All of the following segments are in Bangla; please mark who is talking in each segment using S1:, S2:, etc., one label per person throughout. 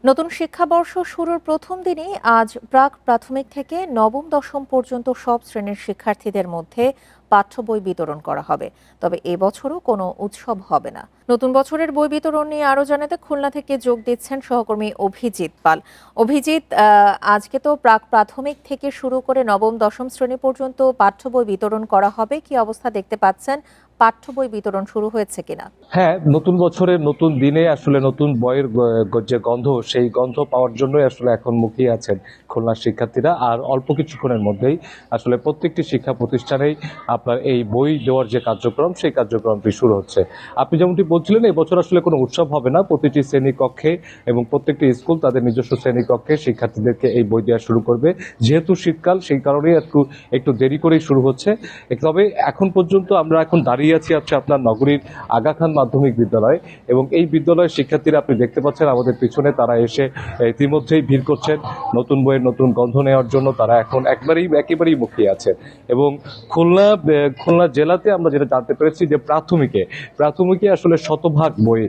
S1: নতুন শিক্ষাবর্ষ শুরুর প্রথম দিনেই আজ প্রাক প্রাথমিক থেকে নবম দশম পর্যন্ত সব শ্রেণীর শিক্ষার্থীদের মধ্যে পাঠ্য বই বিতরণ করা হবে। তবে এবছরও কোনো উৎসব হবে না। নতুন বছরের বই বিতরণ নিয়ে আরও জানাতে খুলনা থেকে যোগ দিচ্ছেন সহকর্মী অভিজিৎ পাল। অভিজিৎ, আজকে তো প্রাক প্রাথমিক থেকে শুরু করে নবম দশম শ্রেণী পর্যন্ত পাঠ্য বই বিতরণ করা হবে। কি অবস্থা দেখতে পাচ্ছেন? পাঠ্য বই বিতরণ শুরু হয়েছে কিনা?
S2: হ্যাঁ, নতুন বছরের নতুন দিনে আসলে নতুন বইয়ের যে গন্ধ, সেই গন্ধ পাওয়ার জন্যই আসলে এখন মুখিয়ে আছেন খুলনার শিক্ষার্থীরা। আর অল্প কিছুক্ষণের মধ্যেই আসলে প্রত্যেকটি শিক্ষা প্রতিষ্ঠানেই আপনার এই বই দেওয়ার যে কার্যক্রম, সেই কার্যক্রমটি শুরু হচ্ছে। আপনি যেমনটি বলছিলেন, এবছর আসলে কোনো উৎসব হবে না। প্রতিটি শ্রেণীকক্ষে এবং প্রত্যেকটি স্কুল তাদের নিজস্ব শ্রেণীকক্ষে শিক্ষার্থীদেরকে এই বই দেওয়া শুরু করবে। যেহেতু শীতকাল, সেই কারণেই একটু দেরি করেই শুরু হচ্ছে। তবে এখন পর্যন্ত আমরা এখন দাঁড়িয়ে আছি আপনার নগরীর আগা খান মাধ্যমিক বিদ্যালয়, এবং এই বিদ্যালয়ের শিক্ষার্থীরা আপনি দেখতে পাচ্ছেন আমাদের পিছনে, তারা এসে ইতিমধ্যেই ভিড় করছেন নতুন বইয়ের নতুন গন্ধ নেওয়ার জন্য। তারা এখন একেবারেই মুখিয়ে আছে। এবং খুলনা জেলাতে আমরা যেটা জানতে পেরেছি যে প্রাথমিকে আসলে শতভাগ বই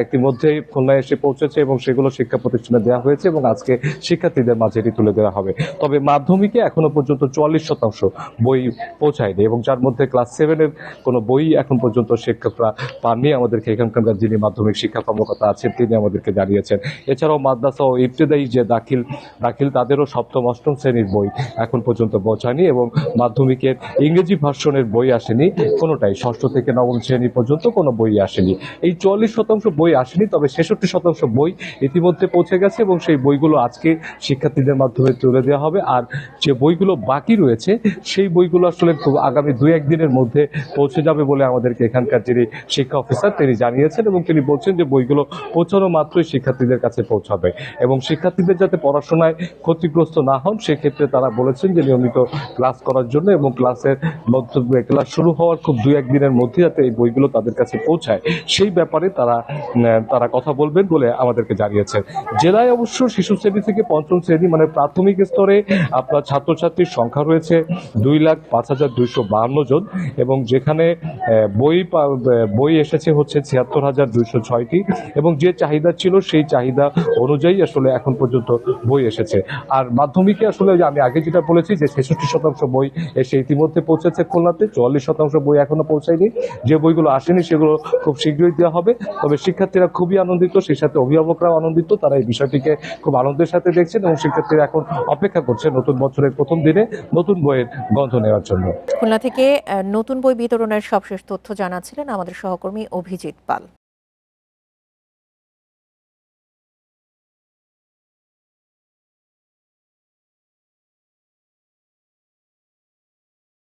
S2: ইতিমধ্যেই খুলনায় এসে পৌঁছেছে এবং সেগুলো শিক্ষা প্রতিষ্ঠানে দেওয়া হয়েছে এবং আজকে শিক্ষার্থীদের মাঝে এটি তুলে দেওয়া হবে। তবে মাধ্যমিকে এখনো পর্যন্ত 44% বই পৌঁছায়নি, এবং যার মধ্যে ক্লাস 7-এর কোনো বই এখন পর্যন্ত শিক্ষকরা পাননি। আমাদেরকে এখানকার যিনি মাধ্যমিক শিক্ষা কর্মকর্তা আছেন তিনি আমাদেরকে জানিয়েছেন। এছাড়াও মাদ্রাসা ও ইবতেদায়ী যে দাখিল তাদেরও সপ্তম অষ্টম শ্রেণীর বই এখন পর্যন্ত পৌঁছায়নি, এবং মাধ্যমিকের ইংরেজি ভার্সনের বই আসেনি কোনোটাই। ষষ্ঠ থেকে নবম শ্রেণী পর্যন্ত কোনো বই আসেনি। এই 44% বই আসেনি, তবে 66% বই ইতিমধ্যে পৌঁছে গেছে, এবং সেই বইগুলো আজকে শিক্ষার্থীদের মাধ্যমে তুলে দেওয়া হবে। আর যে বইগুলো বাকি রয়েছে সেই বইগুলো আসলে আগামী 2-1 দিনের মধ্যে পৌঁছে যাবে বলে আমাদেরকে এখানকার যিনি শিক্ষা অফিসার তিনি জানিয়েছেন, এবং তিনি বলছেন যে বইগুলো পৌঁছানো মাত্রই শিক্ষার্থীদের কাছে পৌঁছাবে। এবং শিক্ষার্থীদের যাতে পড়াশোনায় ক্ষতিগ্রস্ত না হন সেক্ষেত্রে তারা বলেছেন যে নিয়মিত ক্লাস করার জন্য, এবং ক্লাস শুরু হওয়ার খুব 2-1 দিনের মধ্যে যাতে এই বইগুলো তাদের কাছে পৌঁছায় সেই ব্যাপারে তারা কথা বলবেন বলে আমাদেরকে জানিয়েছেন। জেলায় অবশ্য শিশু শ্রেণী থেকে পঞ্চম শ্রেণী মানে প্রাথমিক স্তরে আপনার ছাত্রছাত্রীর সংখ্যা রয়েছে 2,05,252 জন, এবং যেখানে বই এসেছে হচ্ছে 76,206টি, এবং যে চাহিদা ছিল সেই চাহিদা অনুযায়ী আসলে এখন পর্যন্ত বই এসেছে। আর মাধ্যমিকে আসলে আমি আগে যেটা বলেছি যে 66% বই এসে ইতিমধ্যে পৌঁছেছে খুলনাতে, 44% বই এখনো পৌঁছায়নি। যে বইগুলো আসেনি সেগুলো খুব শীঘ্রই দেওয়া হবে। তবে শিক্ষার্থীরা খুবই আনন্দিত, সেই সাথে অভিভাবকরাও আনন্দিত। তারা এই বিষয়টিকে খুব আনন্দের সাথে দেখছেন, এবং শিক্ষার্থীরা এখন অপেক্ষা করছে নতুন বছরের প্রথম দিনে নতুন বইয়ের গন্ধ নেওয়ার জন্য।
S1: খুলনা থেকে নতুন বই বিতরণের সবশেষ তথ্য জানাচ্ছিলেন আমাদের সহকর্মী অভিজিৎ পাল।